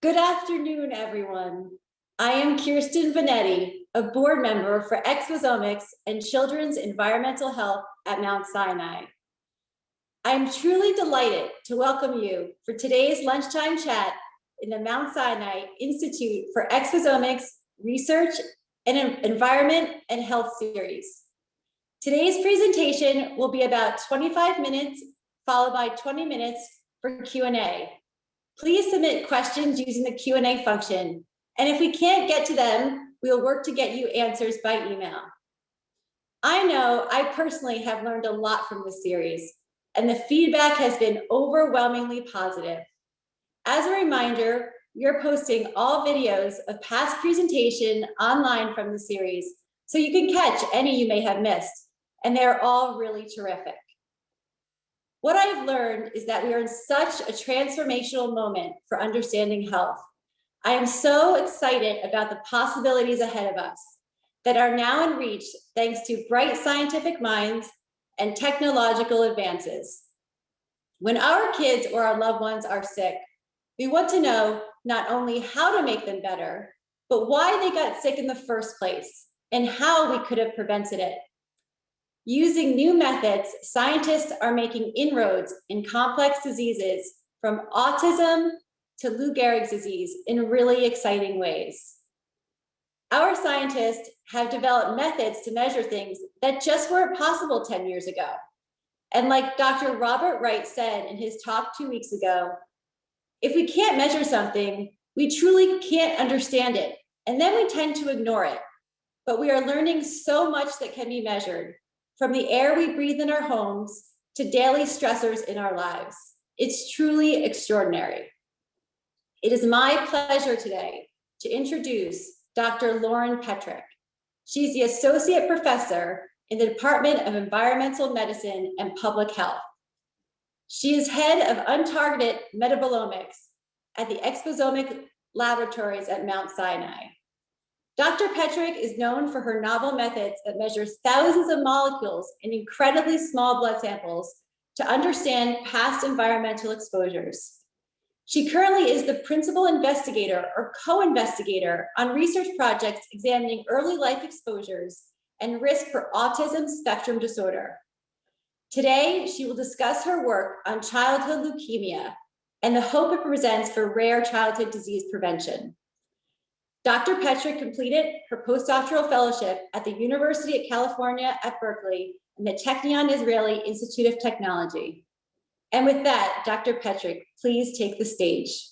Good afternoon, everyone. I am Kirsten Vanetti, a board member for Exposomics and Children's Environmental Health at Mount Sinai. I am truly delighted to welcome you for today's lunchtime chat in the Mount Sinai Institute for Exposomics Research and Environment and Health series. Today's presentation will be about 25 minutes, followed by 20 minutes for Q&A. Please submit questions using the Q&A function. And if we can't get to them, we'll work to get you answers by email. I know I personally have learned a lot from this series, and the feedback has been overwhelmingly positive. As a reminder, we are posting all videos of past presentation online from the series, so you can catch any you may have missed, and they're all really terrific. What I've learned is that we are in such a transformational moment for understanding health. I am so excited about the possibilities ahead of us that are now in reach thanks to bright scientific minds and technological advances. When our kids or our loved ones are sick, we want to know not only how to make them better, but why they got sick in the first place and how we could have prevented it. Using new methods, scientists are making inroads in complex diseases from autism to Lou Gehrig's disease in really exciting ways. Our scientists have developed methods to measure things that just weren't possible 10 years ago. And like Dr. Robert Wright said in his talk 2 weeks ago, if we can't measure something, we truly can't understand it, and then we tend to ignore it. But we are learning so much that can be measured, from the air we breathe in our homes to daily stressors in our lives. It's truly extraordinary. It is my pleasure today to introduce Dr. Lauren Petrick. She's the Associate Professor in the Department of Environmental Medicine and Public Health. She is head of Untargeted Metabolomics at the Exposomic Laboratories at Mount Sinai. Dr. Petrick is known for her novel methods that measure thousands of molecules in incredibly small blood samples to understand past environmental exposures. She currently is the principal investigator or co-investigator on research projects examining early life exposures and risk for autism spectrum disorder. Today, she will discuss her work on childhood leukemia and the hope it presents for rare childhood disease prevention. Dr. Petrick completed her postdoctoral fellowship at the University of California at Berkeley and the Technion Israeli Institute of Technology. And with that, Dr. Petrick, please take the stage.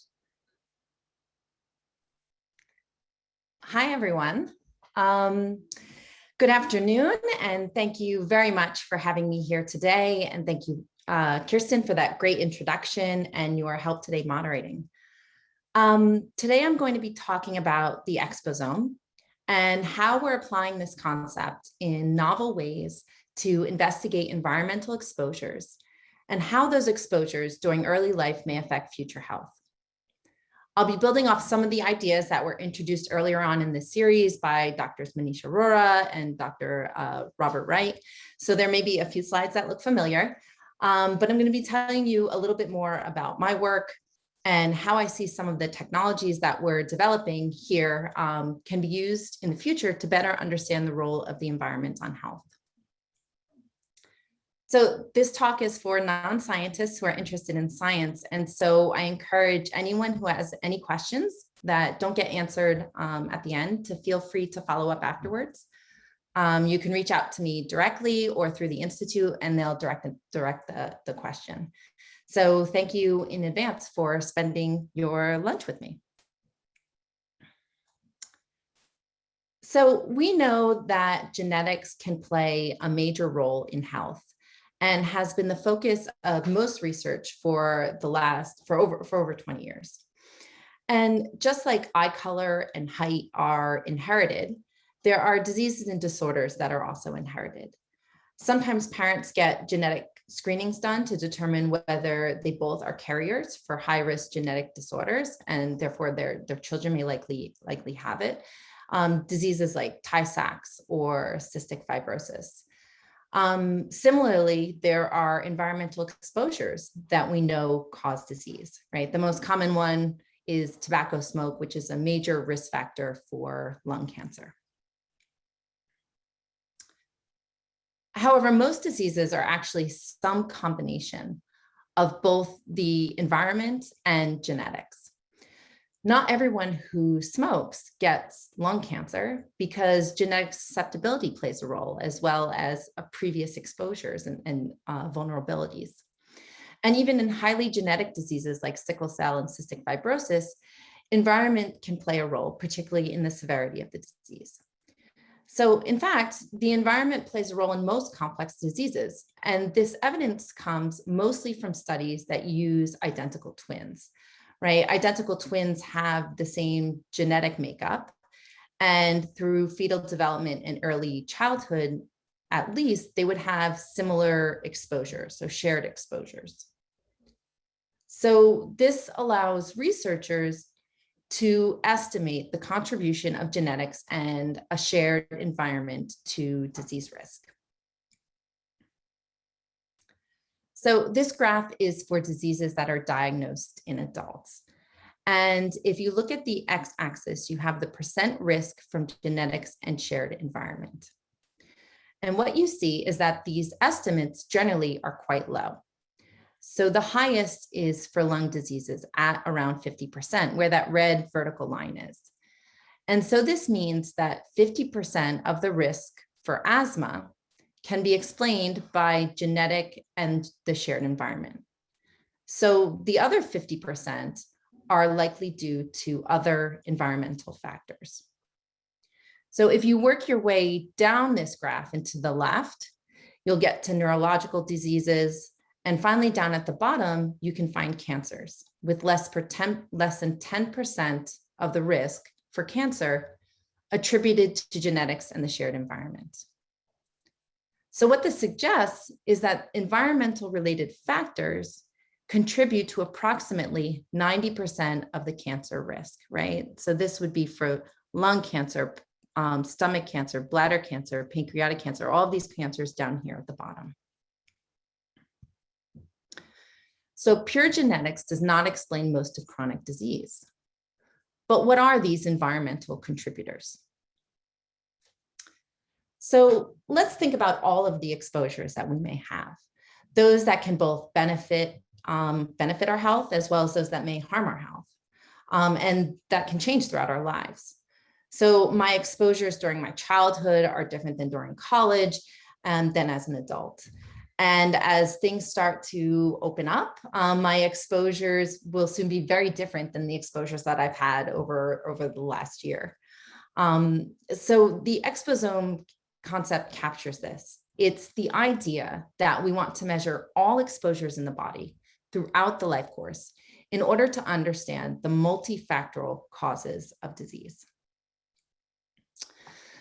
Hi, everyone. Good afternoon, and thank you very much for having me here today. And thank you, Kirsten, for that great introduction and your help today moderating. Today, I'm going to be talking about the exposome and how we're applying this concept in novel ways to investigate environmental exposures and how those exposures during early life may affect future health. I'll be building off some of the ideas that were introduced earlier on in this series by Drs. Manish Arora and Dr. Robert Wright. So there may be a few slides that look familiar, but I'm going to be telling you a little bit more about my work and how I see some of the technologies that we're developing here can be used in the future to better understand the role of the environment on health. So this talk is for non-scientists who are interested in science. And so I encourage anyone who has any questions that don't get answered at the end to feel free to follow up afterwards. You can reach out to me directly or through the Institute, and they'll direct the question. So thank you in advance for spending your lunch with me. So we know that genetics can play a major role in health and has been the focus of most research for over 20 years. And just like eye color and height are inherited, there are diseases and disorders that are also inherited. Sometimes parents get genetic screenings done to determine whether they both are carriers for high-risk genetic disorders, and therefore their children may likely have it. Diseases like Tay-Sachs or cystic fibrosis. Similarly, there are environmental exposures that we know cause disease, right? The most common one is tobacco smoke, which is a major risk factor for lung cancer. However, most diseases are actually some combination of both the environment and genetics. Not everyone who smokes gets lung cancer because genetic susceptibility plays a role, as well as previous exposures and vulnerabilities. And even in highly genetic diseases like sickle cell and cystic fibrosis, environment can play a role, particularly in the severity of the disease. So in fact, the environment plays a role in most complex diseases. And this evidence comes mostly from studies that use identical twins, right? Identical twins have the same genetic makeup. And through fetal development and early childhood, at least, they would have similar exposures, so shared exposures. So this allows researchers to estimate the contribution of genetics and a shared environment to disease risk. So this graph is for diseases that are diagnosed in adults. And if you look at the x-axis, you have the percent risk from genetics and shared environment. And what you see is that these estimates generally are quite low. So the highest is for lung diseases at around 50%, where that red vertical line is. And so this means that 50% of the risk for asthma can be explained by genetic and the shared environment. So the other 50% are likely due to other environmental factors. So if you work your way down this graph into the left, you'll get to neurological diseases. And finally, down at the bottom, you can find cancers with less than 10% of the risk for cancer attributed to genetics and the shared environment. So what this suggests is that environmental related factors contribute to approximately 90% of the cancer risk, right? So this would be for lung cancer, stomach cancer, bladder cancer, pancreatic cancer, all of these cancers down here at the bottom. So pure genetics does not explain most of chronic disease. But what are these environmental contributors? So let's think about all of the exposures that we may have. Those that can both benefit our health, as well as those that may harm our health. And that can change throughout our lives. So my exposures during my childhood are different than during college and then as an adult. And as things start to open up, my exposures will soon be very different than the exposures that I've had over the last year. So the exposome concept captures this. It's the idea that we want to measure all exposures in the body throughout the life course in order to understand the multifactorial causes of disease.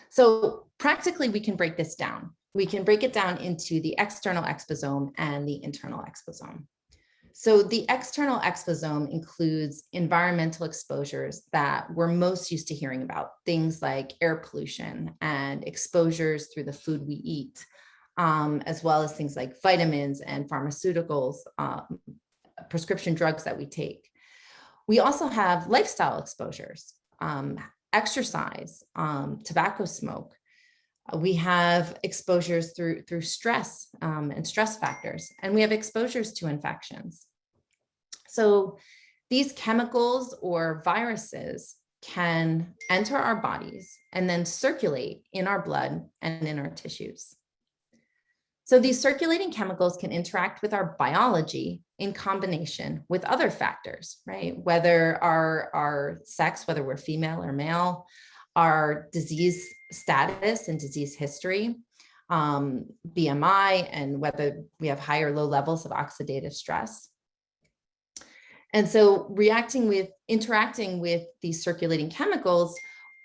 So practically, we can break this down. We can break it down into the external exposome and the internal exposome. So the external exposome includes environmental exposures that we're most used to hearing about, things like air pollution and exposures through the food we eat, as well as things like vitamins and pharmaceuticals, prescription drugs that we take. We also have lifestyle exposures, exercise, tobacco smoke. We have exposures through stress and stress factors, and we have exposures to infections. So these chemicals or viruses can enter our bodies and then circulate in our blood and in our tissues. So these circulating chemicals can interact with our biology in combination with other factors, right? Whether our sex, whether we're female or male, our disease status and disease history, BMI, and whether we have high or low levels of oxidative stress. And so interacting with these circulating chemicals,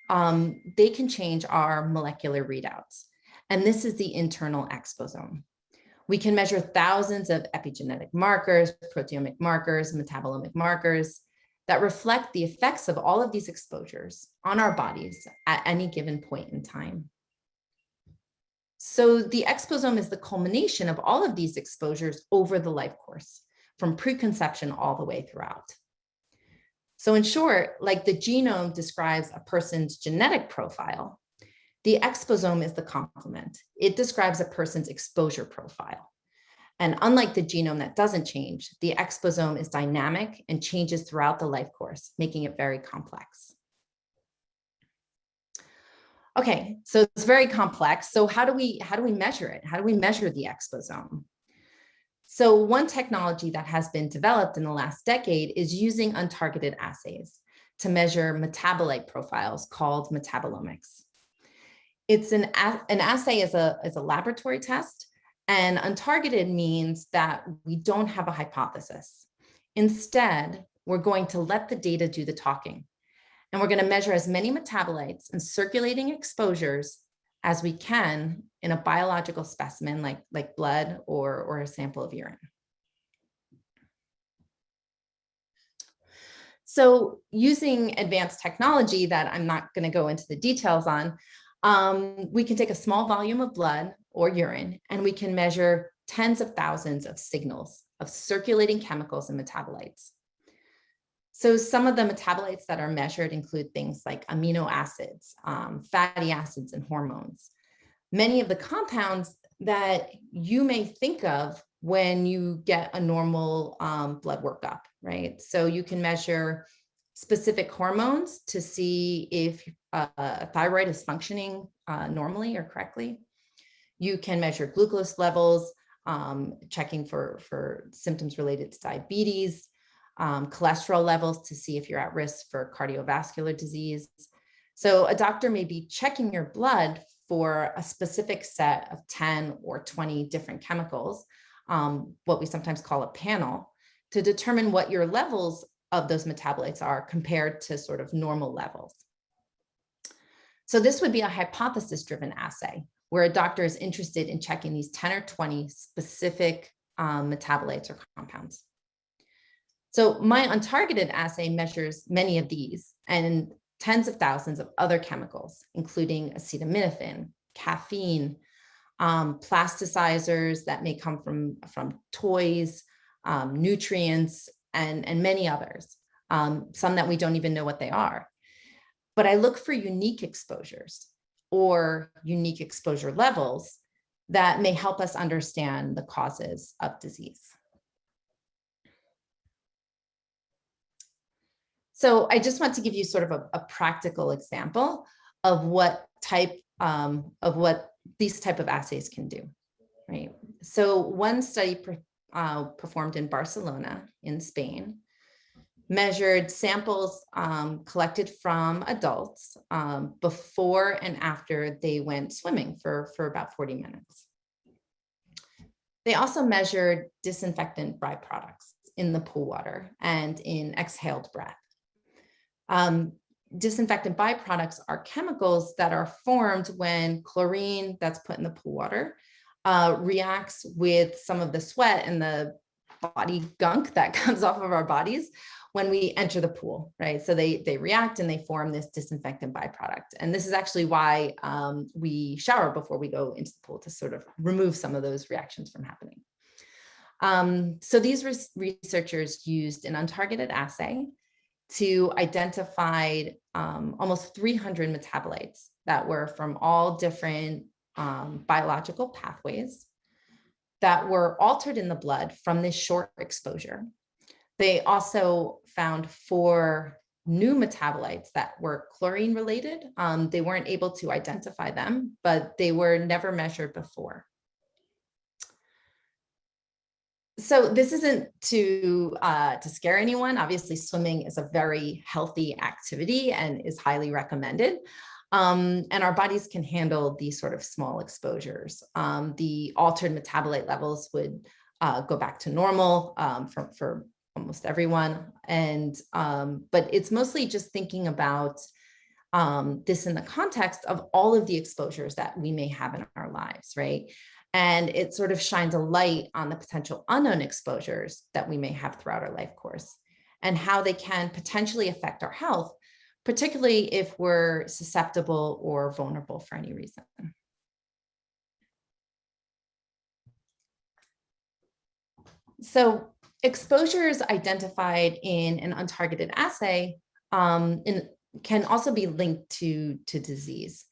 they can change our molecular readouts. And this is the internal exposome. We can measure thousands of epigenetic markers, proteomic markers, metabolomic markers that reflect the effects of all of these exposures on our bodies at any given point in time. So the exposome is the culmination of all of these exposures over the life course, from preconception all the way throughout. So in short, like the genome describes a person's genetic profile, the exposome is the complement. It describes a person's exposure profile. And unlike the genome that doesn't change, the exposome is dynamic and changes throughout the life course, making it very complex. Okay, so it's very complex. So how do we measure it? How do we measure the exposome? So one technology that has been developed in the last decade is using untargeted assays to measure metabolite profiles called metabolomics. It's an assay is a laboratory test, and untargeted means that we don't have a hypothesis. Instead, we're going to let the data do the talking. And we're going to measure as many metabolites and circulating exposures as we can in a biological specimen like blood or a sample of urine. So using advanced technology that I'm not going to go into the details on, we can take a small volume of blood or urine and we can measure tens of thousands of signals of circulating chemicals and metabolites. So some of the metabolites that are measured include things like amino acids, fatty acids, and hormones. Many of the compounds that you may think of when you get a normal blood workup, right? So you can measure specific hormones to see if a thyroid is functioning normally or correctly. You can measure glucose levels, checking for symptoms related to diabetes, cholesterol levels to see if you're at risk for cardiovascular disease. So a doctor may be checking your blood for a specific set of 10 or 20 different chemicals, what we sometimes call a panel, to determine what your levels of those metabolites are compared to sort of normal levels. So this would be a hypothesis-driven assay where a doctor is interested in checking these 10 or 20 specific metabolites or compounds. So my untargeted assay measures many of these and tens of thousands of other chemicals, including acetaminophen, caffeine, plasticizers that may come from toys, nutrients, and many others, some that we don't even know what they are. But I look for unique exposures or unique exposure levels that may help us understand the causes of disease. So I just want to give you sort of a practical example of what these type of assays can do, right? So one study performed in Barcelona in Spain measured samples collected from adults before and after they went swimming for about 40 minutes. They also measured disinfectant byproducts in the pool water and in exhaled breath. Disinfectant byproducts are chemicals that are formed when chlorine that's put in the pool water reacts with some of the sweat and the body gunk that comes off of our bodies when we enter the pool, right? So they react and they form this disinfectant byproduct. And this is actually why we shower before we go into the pool, to sort of remove some of those reactions from happening. So these researchers used an untargeted assay to identify almost 300 metabolites that were from all different biological pathways that were altered in the blood from this short exposure. They also found 4 new metabolites that were chlorine related. They weren't able to identify them, but they were never measured before. So this isn't to scare anyone. Obviously, swimming is a very healthy activity and is highly recommended. And our bodies can handle these sort of small exposures. The altered metabolite levels would go back to normal for almost everyone. And but it's mostly just thinking about this in the context of all of the exposures that we may have in our lives, right? And it sort of shines a light on the potential unknown exposures that we may have throughout our life course and how they can potentially affect our health, particularly if we're susceptible or vulnerable for any reason. So Exposures identified in an untargeted assay can also be linked to disease.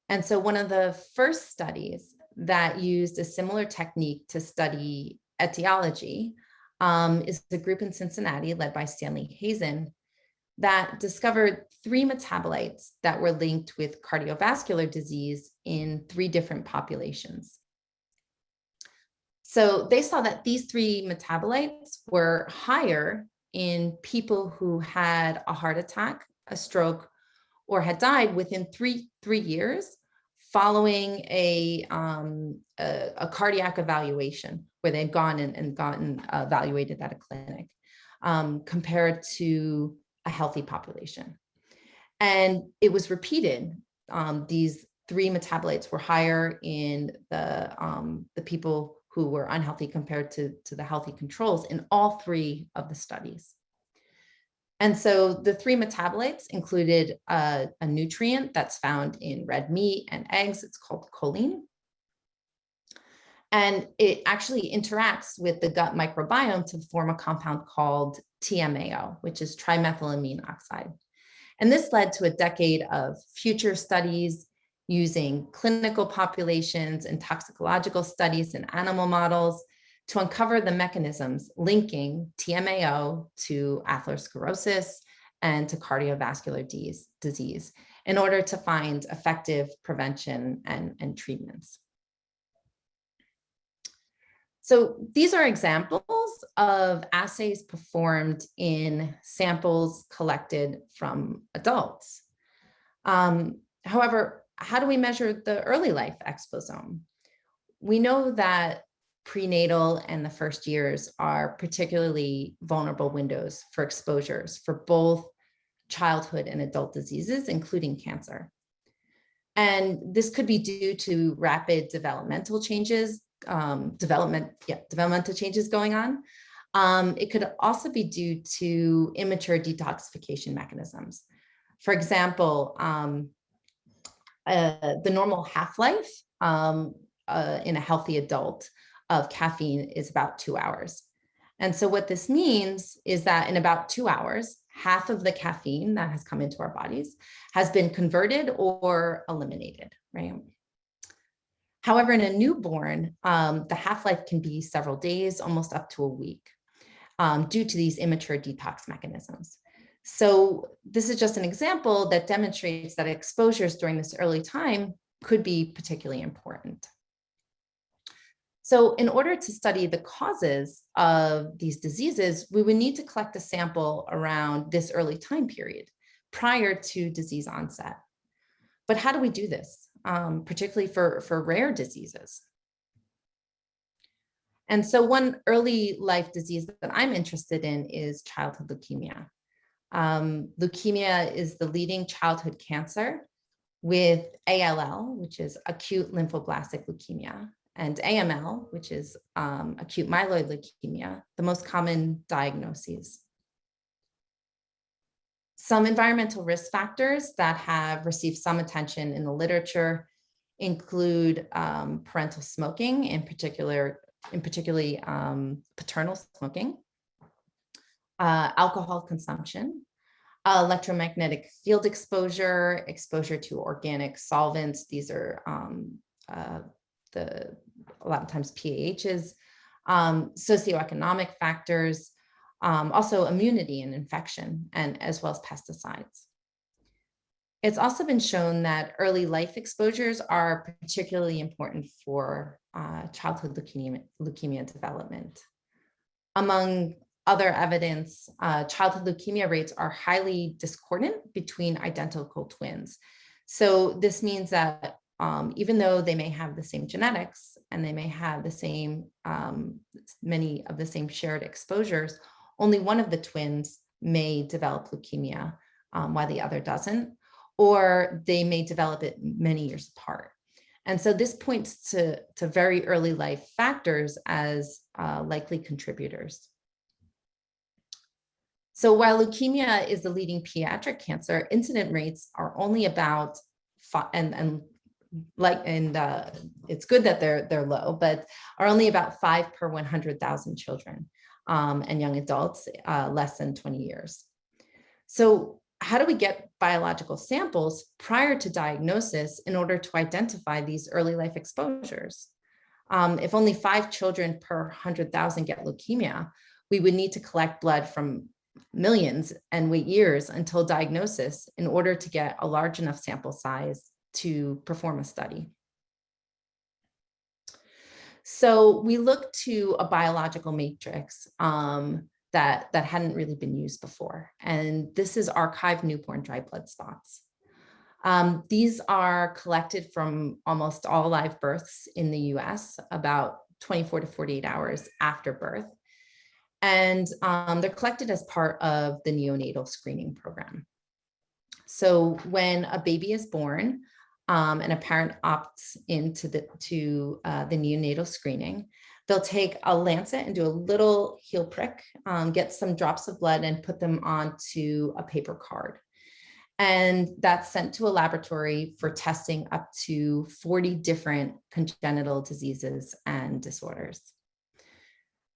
And so one of the first studies that used a similar technique to study etiology is the group in Cincinnati led by Stanley Hazen that discovered 3 metabolites that were linked with cardiovascular disease in 3 different populations. So they saw that these 3 metabolites were higher in people who had a heart attack, a stroke, or had died within three years following a cardiac evaluation where they'd gone and gotten evaluated at a clinic compared to a healthy population. And it was repeated. These 3 metabolites were higher in the people who were unhealthy compared to the healthy controls in all 3 of the studies. And so the 3 metabolites included a nutrient that's found in red meat and eggs. It's called choline. And it actually interacts with the gut microbiome to form a compound called TMAO, which is trimethylamine oxide. And this led to a decade of future studies using clinical populations and toxicological studies in animal models to uncover the mechanisms linking TMAO to atherosclerosis and to cardiovascular disease in order to find effective prevention and treatments. So these are examples of assays performed in samples collected from adults. However, how do we measure the early life exposome? We know that prenatal and the first years are particularly vulnerable windows for exposures for both childhood and adult diseases, including cancer. And this could be due to rapid developmental changes, developmental changes going on. It could also be due to immature detoxification mechanisms. For example, the normal half-life in a healthy adult of caffeine is about 2 hours. And so what this means is that in about 2 hours, half of the caffeine that has come into our bodies has been converted or eliminated, right? However, in a newborn, the half-life can be several days, almost up to a week, due to these immature detox mechanisms. So this is just an example that demonstrates that exposures during this early time could be particularly important. So in order to study the causes of these diseases, we would need to collect a sample around this early time period prior to disease onset. But how do we do this, particularly for rare diseases? And so one early life disease that I'm interested in is childhood leukemia. Leukemia is the leading childhood cancer, with ALL, which is acute lymphoblastic leukemia, and AML, which is acute myeloid leukemia, the most common diagnoses. Some environmental risk factors that have received some attention in the literature include parental smoking, particularly paternal smoking, alcohol consumption, electromagnetic field exposure, exposure to organic solvents. These are a lot of times PAHs, socioeconomic factors, also immunity and infection, and as well as pesticides. It's also been shown that early life exposures are particularly important for childhood leukemia development. Among other evidence, childhood leukemia rates are highly discordant between identical twins. So this means that even though they may have the same genetics and they may have the same, many of the same shared exposures, only one of the twins may develop leukemia while the other doesn't, or they may develop it many years apart. And so this points to very early life factors as likely contributors. So while leukemia is the leading pediatric cancer, incident rates are only about it's good that they're low, but are only about 5 per 100,000 children. and young adults less than 20 years. So how do we get biological samples prior to diagnosis in order to identify these early life exposures? If only 5 children per 100,000 get leukemia, we would need to collect blood from millions and wait years until diagnosis in order to get a large enough sample size to perform a study. So we looked to a biological matrix that hadn't really been used before. And this is archived newborn dried blood spots. These are collected from almost all live births in the US, about 24 to 48 hours after birth. And they're collected as part of the neonatal screening program. So when a baby is born and a parent opts into the neonatal screening, they'll take a lancet and do a little heel prick, get some drops of blood and put them onto a paper card. And that's sent to a laboratory for testing up to 40 different congenital diseases and disorders.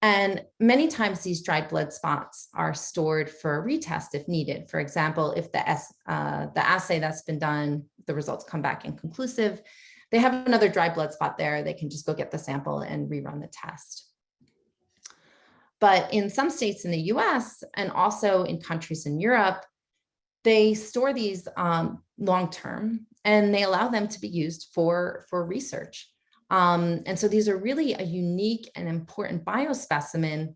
And many times these dried blood spots are stored for a retest if needed. For example, if the assay that's been done, the results come back inconclusive, they have another dried blood spot there, they can just go get the sample and rerun the test. But in some states in the US and also in countries in Europe, they store these long-term and they allow them to be used for research. And so these are really a unique and important biospecimen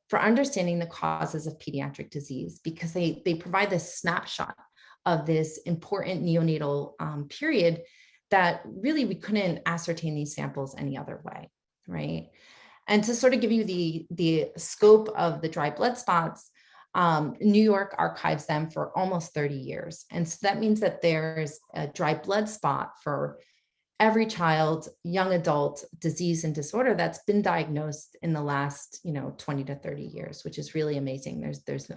for understanding the causes of pediatric disease, because they provide this snapshot of this important neonatal period that really we couldn't ascertain these samples any other way, right? And to sort of give you the scope of the dried blood spots, New York archives them for almost 30 years. And so that means that there's a dried blood spot for every child, young adult, disease and disorder that's been diagnosed in the last, 20 to 30 years, which is really amazing. There's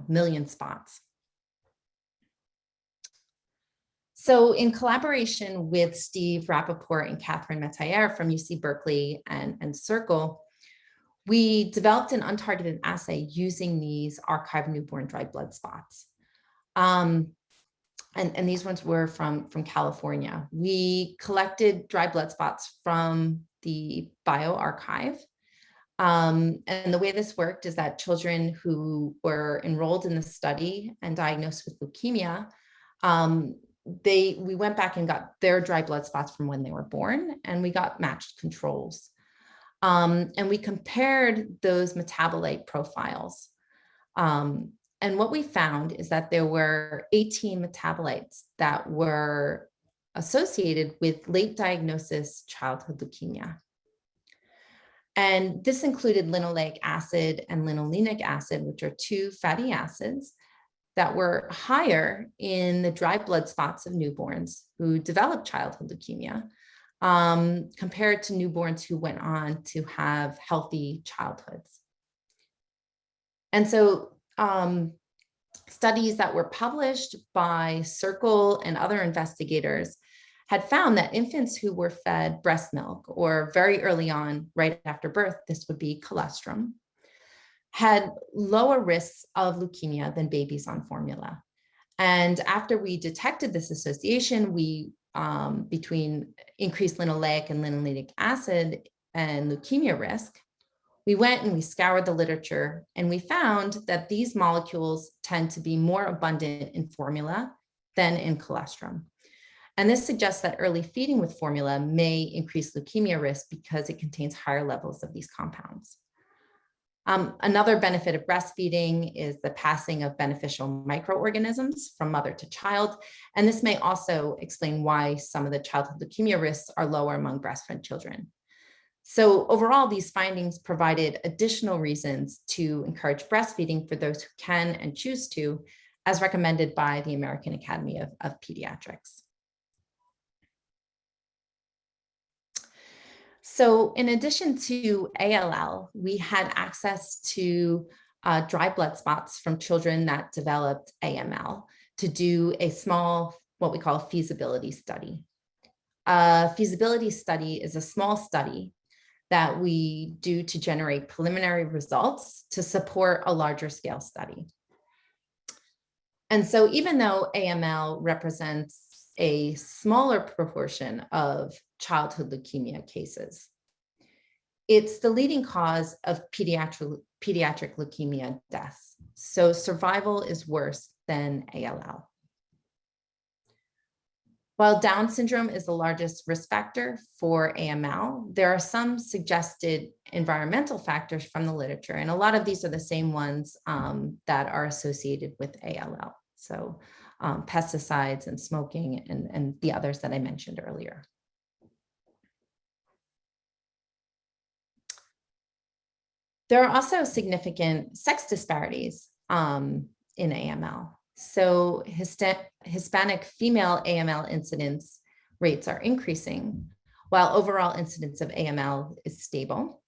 million spots. So in collaboration with Steve Rappaport and Catherine Metayer from UC Berkeley and Circle, we developed an untargeted assay using these archived newborn dried blood spots. And these ones were from California. We collected dried blood spots from the bioarchive. And the way this worked is that children who were enrolled in the study and diagnosed with leukemia, we went back and got their dried blood spots from when they were born, and we got matched controls. And we compared those metabolite profiles. And what we found is that there were 18 metabolites that were associated with late diagnosis childhood leukemia. And this included linoleic acid and linolenic acid, which are 2 fatty acids that were higher in the dried blood spots of newborns who developed childhood leukemia compared to newborns who went on to have healthy childhoods. And so studies that were published by Circle and other investigators had found that infants who were fed breast milk, or very early on, right after birth, this would be colostrum, had lower risks of leukemia than babies on formula. And after we detected this association, between increased linoleic and linolenic acid and leukemia risk, we went and we scoured the literature, and we found that these molecules tend to be more abundant in formula than in colostrum. And this suggests that early feeding with formula may increase leukemia risk because it contains higher levels of these compounds. Another benefit of breastfeeding is the passing of beneficial microorganisms from mother to child. And this may also explain why some of the childhood leukemia risks are lower among breastfed children. So overall, these findings provided additional reasons to encourage breastfeeding for those who can and choose to, as recommended by the American Academy of Pediatrics. So in addition to ALL, we had access to dried blood spots from children that developed AML to do a small, what we call a feasibility study. A feasibility study is a small study that we do to generate preliminary results to support a larger scale study. And so even though AML represents a smaller proportion of childhood leukemia cases, it's the leading cause of pediatric leukemia deaths. So survival is worse than ALL. While Down syndrome is the largest risk factor for AML, there are some suggested environmental factors from the literature, and a lot of these are the same ones that are associated with ALL. So pesticides and smoking and the others that I mentioned earlier. There are also significant sex disparities in AML. So Hispanic female AML incidence rates are increasing, while overall incidence of AML is stable.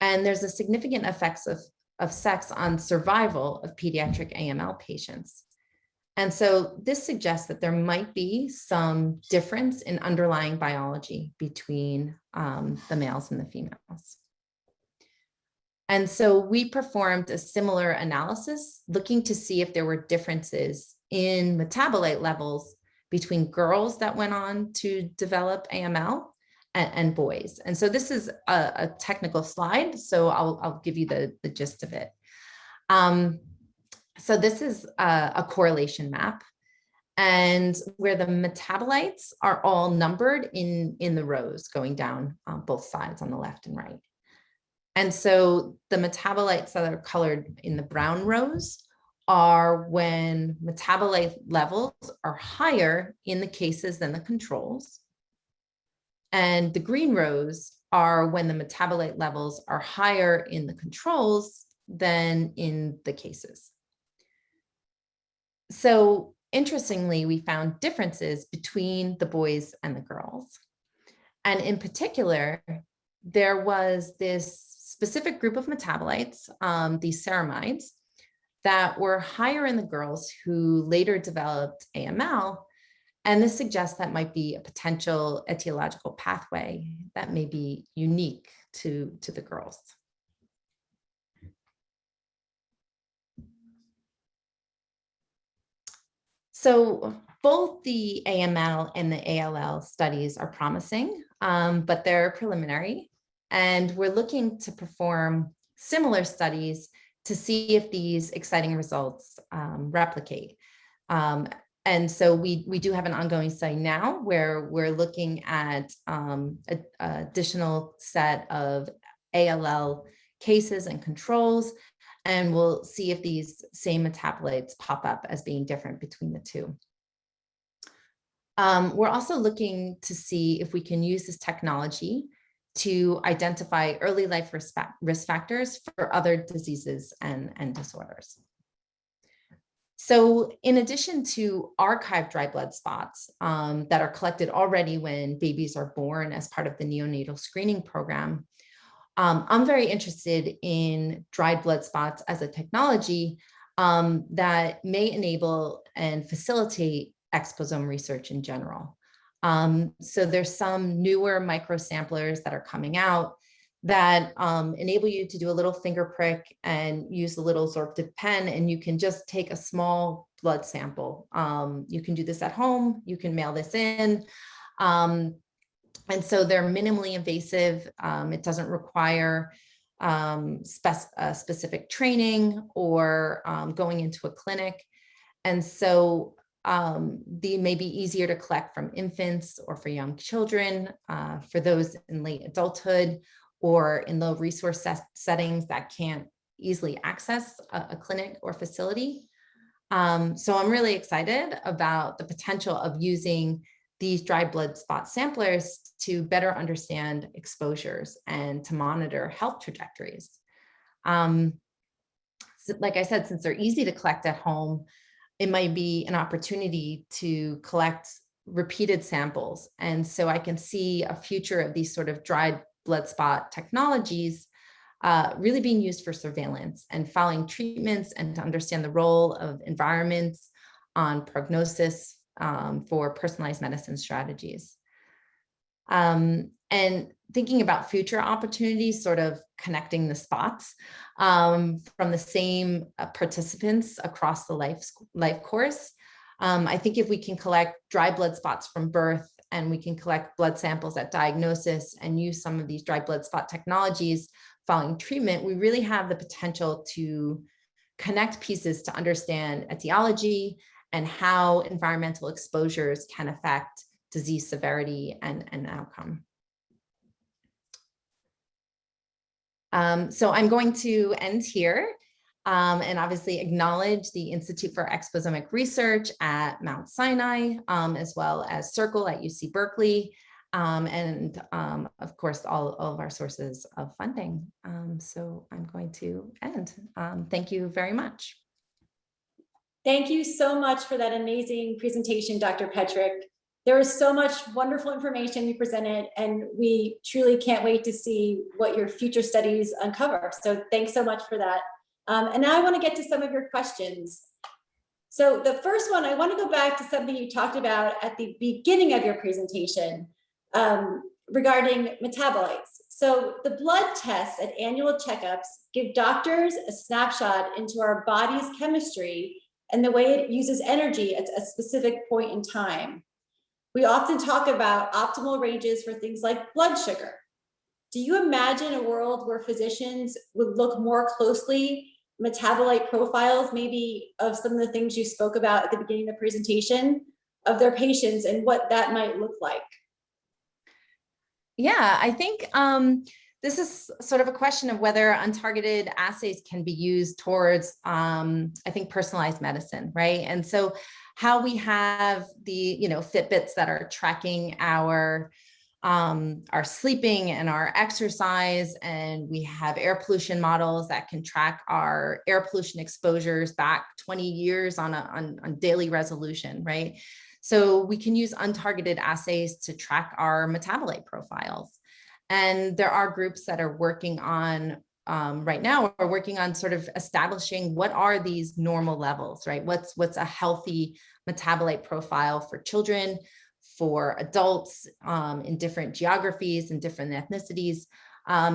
And there's a significant effects of sex on survival of pediatric AML patients. And so this suggests that there might be some difference in underlying biology between the males and the females. And so we performed a similar analysis looking to see if there were differences in metabolite levels between girls that went on to develop AML and boys. And so this is a technical slide, so I'll give you the gist of it. So this is a correlation map, and where the metabolites are all numbered in the rows going down both sides on the left and right. And so the metabolites that are colored in the brown rows are when metabolite levels are higher in the cases than the controls. And the green rows are when the metabolite levels are higher in the controls than in the cases. So interestingly, we found differences between the boys and the girls. And in particular, there was this specific group of metabolites, these ceramides, that were higher in the girls who later developed AML. And this suggests that might be a potential etiological pathway that may be unique to the girls. So both the AML and the ALL studies are promising, but they're preliminary. And we're looking to perform similar studies to see if these exciting results replicate. And so we do have an ongoing study now where we're looking at an additional set of ALL cases and controls, and we'll see if these same metabolites pop up as being different between the two. We're also looking to see if we can use this technology to identify early life risk factors for other diseases and disorders. So in addition to archived dried blood spots that are collected already when babies are born as part of the neonatal screening program, I'm very interested in dried blood spots as a technology that may enable and facilitate exposome research in general. So there's some newer microsamplers that are coming out that enable you to do a little finger prick and use a little absorptive pen, and you can just take a small blood sample. You can do this at home, you can mail this in. And so they're minimally invasive. It doesn't require specific training or going into a clinic. And so they may be easier to collect from infants or for young children, for those in late adulthood or in low resource settings that can't easily access a clinic or facility. So I'm really excited about the potential of using these dried blood spot samplers to better understand exposures and to monitor health trajectories. So like I said, since they're easy to collect at home, it might be an opportunity to collect repeated samples. And so I can see a future of these sort of dried blood spot technologies really being used for surveillance and following treatments and to understand the role of environments on prognosis for personalized medicine strategies. And thinking about future opportunities, sort of connecting the spots from the same participants across the life course. I think if we can collect dry blood spots from birth, and we can collect blood samples at diagnosis and use some of these dry blood spot technologies following treatment, we really have the potential to connect pieces to understand etiology and how environmental exposures can affect disease severity and outcome. So I'm going to end here and obviously acknowledge the Institute for Exposomic Research at Mount Sinai, as well as Circle at UC Berkeley, and of course, all of our sources of funding. So I'm going to end. Thank you very much. Thank you so much for that amazing presentation, Dr. Petrick. There is so much wonderful information you presented, and we truly can't wait to see what your future studies uncover. So thanks so much for that. And now I want to get to some of your questions. So the first one, I want to go back to something you talked about at the beginning of your presentation regarding metabolites. So the blood tests at annual checkups give doctors a snapshot into our body's chemistry and the way it uses energy at a specific point in time. We often talk about optimal ranges for things like blood sugar. Do you imagine a world where physicians would look more closely metabolite profiles, maybe of some of the things you spoke about at the beginning of the presentation, of their patients and what that might look like? Yeah, I think this is sort of a question of whether untargeted assays can be used towards, I think, personalized medicine, right? And so how we have the, Fitbits that are tracking our sleeping and our exercise, and we have air pollution models that can track our air pollution exposures back 20 years on daily resolution, right? So we can use untargeted assays to track our metabolite profiles. And there are groups that are working on right now are working on sort of establishing what are these normal levels, right? What's a healthy metabolite profile for children, for adults in different geographies and different ethnicities.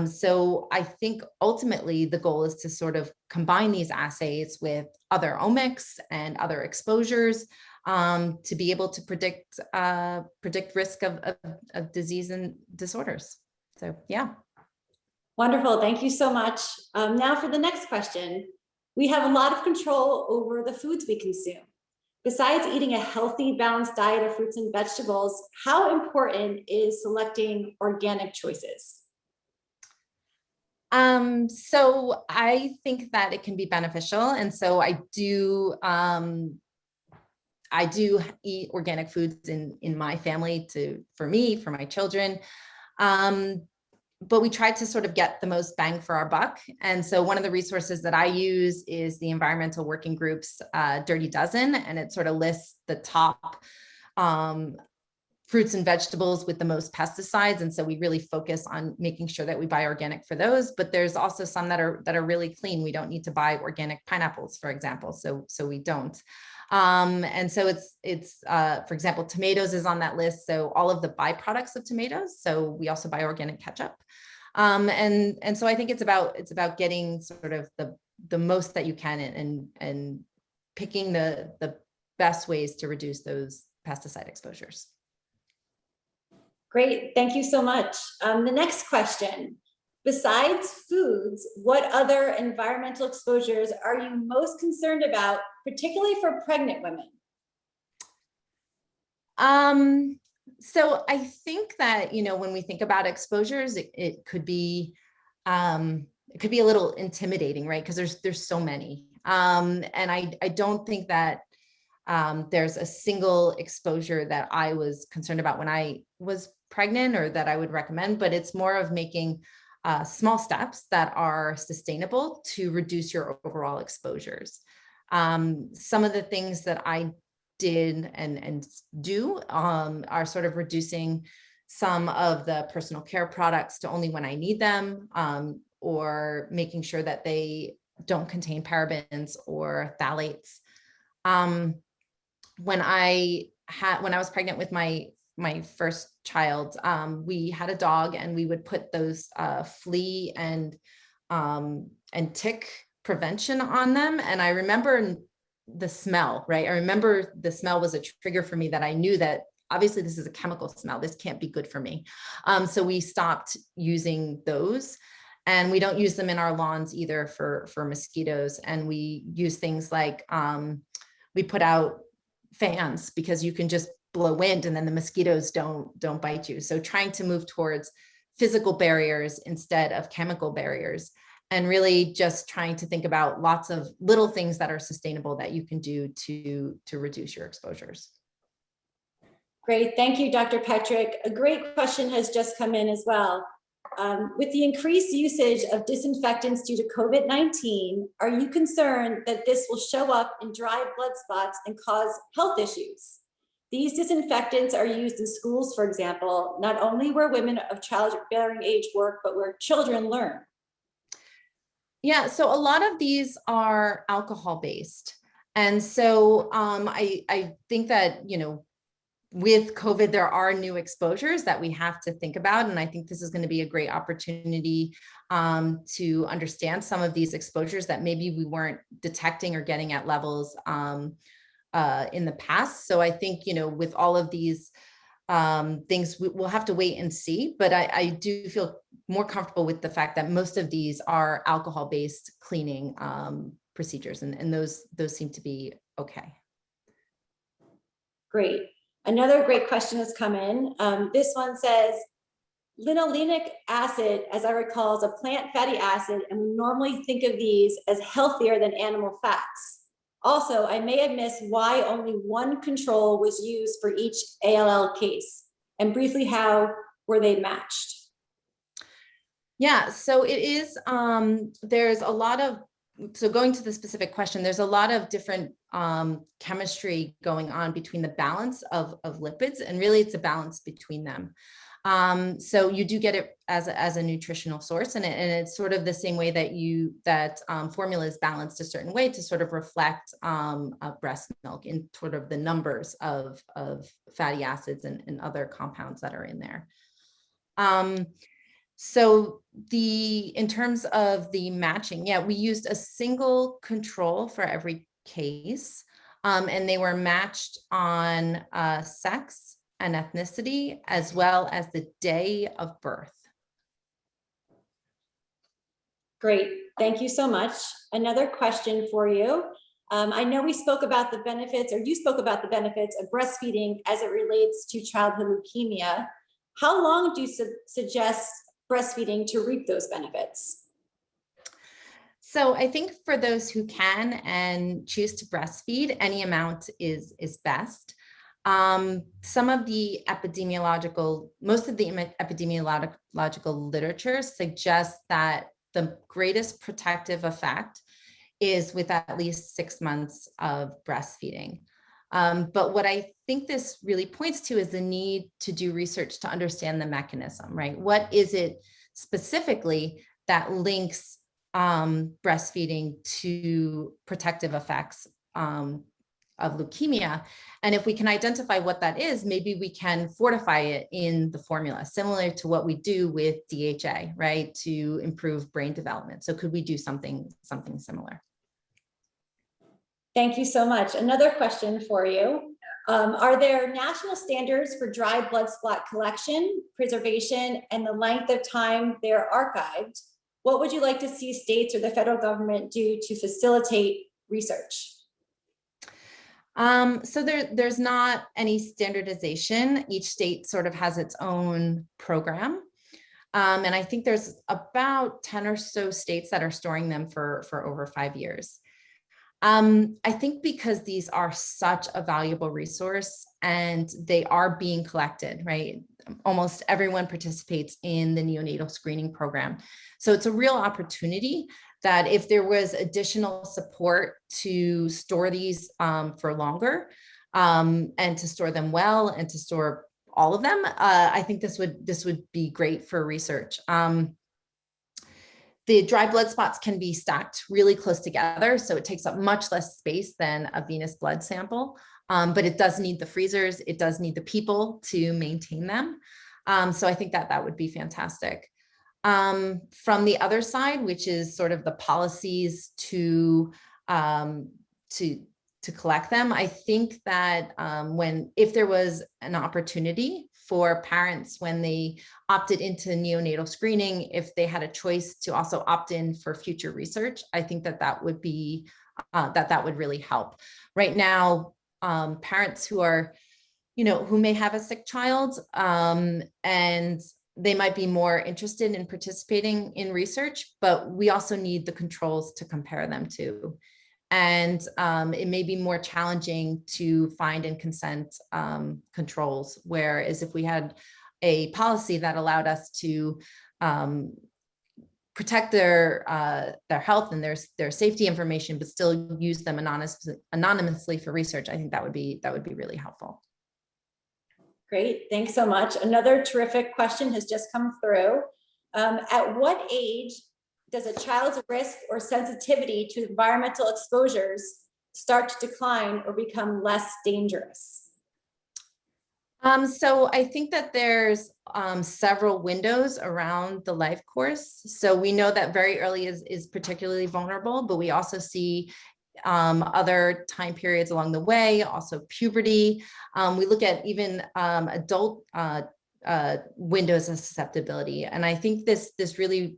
So I think ultimately the goal is to sort of combine these assays with other omics and other exposures to be able to predict risk of disease and disorders. So yeah. Wonderful, thank you so much. Now for the next question. We have a lot of control over the foods we consume. Besides eating a healthy, balanced diet of fruits and vegetables, how important is selecting organic choices? So I think that it can be beneficial. And so I do eat organic foods in my family for me, for my children. But we try to sort of get the most bang for our buck. And so one of the resources that I use is the Environmental Working Group's Dirty Dozen, and it sort of lists the top fruits and vegetables with the most pesticides. And so we really focus on making sure that we buy organic for those, but there's also some that are really clean. We don't need to buy organic pineapples, for example. So we don't. And so it's for example, tomatoes is on that list. So all of the byproducts of tomatoes. So we also buy organic ketchup. And so I think it's about getting sort of the most that you can and picking the best ways to reduce those pesticide exposures. Great, thank you so much. The next question. Besides foods, what other environmental exposures are you most concerned about, particularly for pregnant women? So I think that, when we think about exposures, it could be a little intimidating, right? Because there's so many. And I don't think that there's a single exposure that I was concerned about when I was pregnant or that I would recommend, but it's more of making small steps that are sustainable to reduce your overall exposures. Some of the things that I did and do are sort of reducing some of the personal care products to only when I need them, or making sure that they don't contain parabens or phthalates. When I was pregnant with my my first child, we had a dog, and we would put those flea and tick prevention on them. And I remember the smell, right? I remember the smell was a trigger for me, that I knew that obviously this is a chemical smell. This can't be good for me. So we stopped using those, and we don't use them in our lawns either for mosquitoes. And we use things like, we put out fans, because you can just blow wind and then the mosquitoes don't bite you. So trying to move towards physical barriers instead of chemical barriers, and really just trying to think about lots of little things that are sustainable that you can do to reduce your exposures. Great, thank you, Dr. Petrick. A great question has just come in as well. With the increased usage of disinfectants due to COVID-19, are you concerned that this will show up in dry blood spots and cause health issues? These disinfectants are used in schools, for example, not only where women of childbearing age work, but where children learn. Yeah, so a lot of these are alcohol-based. And so I think that, with COVID, there are new exposures that we have to think about. And I think this is going to be a great opportunity to understand some of these exposures that maybe we weren't detecting or getting at levels in the past. So I think, with all of these things, we'll have to wait and see. But I do feel more comfortable with the fact that most of these are alcohol-based cleaning procedures, and those seem to be okay. Great. Another great question has come in. This one says, linolenic acid, as I recall, is a plant fatty acid, and we normally think of these as healthier than animal fats. Also, I may have missed why only one control was used for each ALL case, and briefly, how were they matched? Yeah, so it is, there's a lot of, so going to the specific question, there's a lot of different chemistry going on between the balance of lipids, and really it's a balance between them. So you do get it as a nutritional source, and it's sort of the same way that formula is balanced a certain way to sort of reflect breast milk in sort of the numbers of fatty acids and other compounds that are in there. So in terms of the matching, yeah, we used a single control for every case, and they were matched on sex and ethnicity, as well as the day of birth. Great, thank you so much. Another question for you. I know we spoke about the benefits, or you spoke about the benefits of breastfeeding as it relates to childhood leukemia. How long do you suggest breastfeeding to reap those benefits? So I think for those who can and choose to breastfeed, any amount is best. Some of the most of the epidemiological literature suggests that the greatest protective effect is with at least 6 months of breastfeeding. But what I think this really points to is the need to do research to understand the mechanism, right? What is it specifically that links breastfeeding to protective effects of leukemia? And if we can identify what that is, maybe we can fortify it in the formula, similar to what we do with DHA, right? To improve brain development. So could we do something similar? Thank you so much. Another question for you. Are there national standards for dry blood spot collection, preservation, and the length of time they're archived? What would you like to see states or the federal government do to facilitate research? So there's not any standardization. Each state sort of has its own program. And I think there's about 10 or so states that are storing them for over 5 years. I think because these are such a valuable resource and they are being collected, right? Almost everyone participates in the neonatal screening program. So it's a real opportunity that if there was additional support to store these for longer and to store them well and to store all of them, I think this would be great for research. The dry blood spots can be stacked really close together, so it takes up much less space than a venous blood sample, but it does need the freezers, it does need the people to maintain them. So I think that that would be fantastic. From the other side, which is sort of the policies to collect them, I think that if there was an opportunity for parents when they opted into neonatal screening, if they had a choice to also opt in for future research, I think that that would be that would really help. Right now, parents who are, who may have a sick child and they might be more interested in participating in research, but we also need the controls to compare them to. And it may be more challenging to find and consent controls, whereas if we had a policy that allowed us to protect their health and their safety information, but still use them anonymously for research, I think that would be really helpful. Great, thanks so much. Another terrific question has just come through. At what age does a child's risk or sensitivity to environmental exposures start to decline or become less dangerous? So I think that there's several windows around the life course. So we know that very early is particularly vulnerable, but we also see other time periods along the way, also puberty. We look at even adult windows of susceptibility. And I think this really,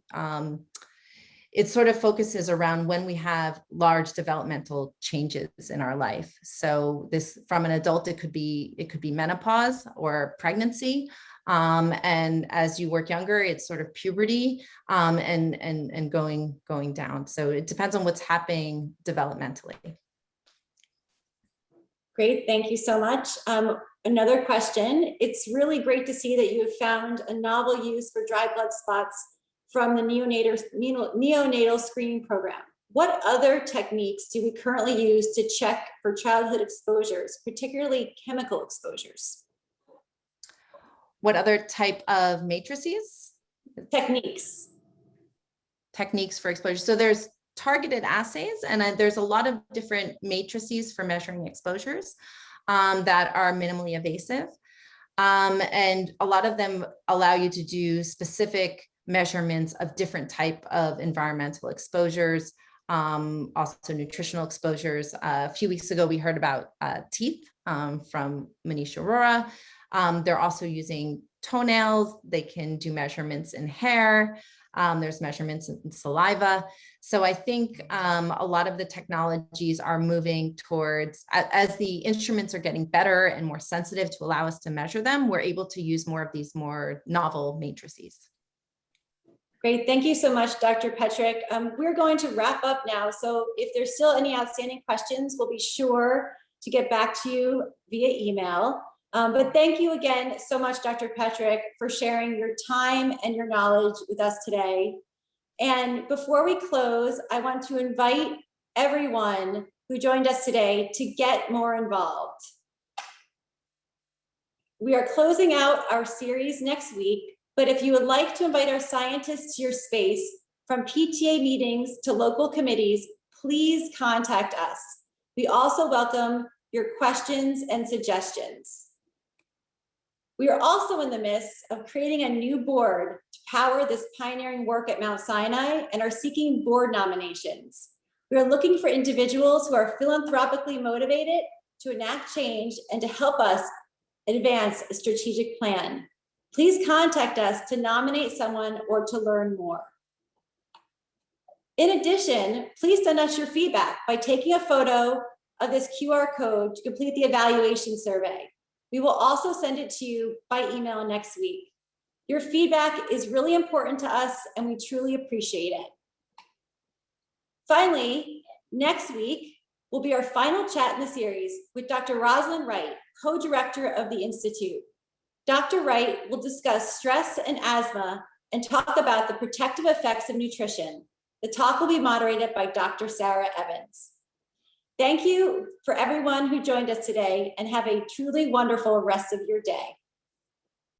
it sort of focuses around when we have large developmental changes in our life. So this, from an adult, it could be menopause or pregnancy. And as you work younger, it's sort of puberty and going down. So it depends on what's happening developmentally. Great, thank you so much. Another question. It's really great to see that you have found a novel use for dry blood spots from the neonatal screening program. What other techniques do we currently use to check for childhood exposures, particularly chemical exposures? What other type of matrices? Techniques for exposure. So there's targeted assays, and there's a lot of different matrices for measuring exposures that are minimally invasive. And a lot of them allow you to do specific measurements of different type of environmental exposures, also nutritional exposures. A few weeks ago, we heard about teeth from Manish Arora. They're also using toenails. They can do measurements in hair. There's measurements in saliva. So I think a lot of the technologies are moving towards, as the instruments are getting better and more sensitive to allow us to measure them, we're able to use more of these more novel matrices. Great, thank you so much, Dr. Petrick. We're going to wrap up now. So if there's still any outstanding questions, we'll be sure to get back to you via email. But thank you again so much, Dr. Petrick, for sharing your time and your knowledge with us today. And before we close, I want to invite everyone who joined us today to get more involved. We are closing out our series next week, but if you would like to invite our scientists to your space, from PTA meetings to local committees, please contact us. We also welcome your questions and suggestions. We are also in the midst of creating a new board to power this pioneering work at Mount Sinai and are seeking board nominations. We are looking for individuals who are philanthropically motivated to enact change and to help us advance a strategic plan. Please contact us to nominate someone or to learn more. In addition, please send us your feedback by taking a photo of this QR code to complete the evaluation survey. We will also send it to you by email next week. Your feedback is really important to us and we truly appreciate it. Finally, next week will be our final chat in the series with Dr. Rosalind Wright, co-director of the Institute. Dr. Wright will discuss stress and asthma and talk about the protective effects of nutrition. The talk will be moderated by Dr. Sarah Evans. Thank you for everyone who joined us today and have a truly wonderful rest of your day.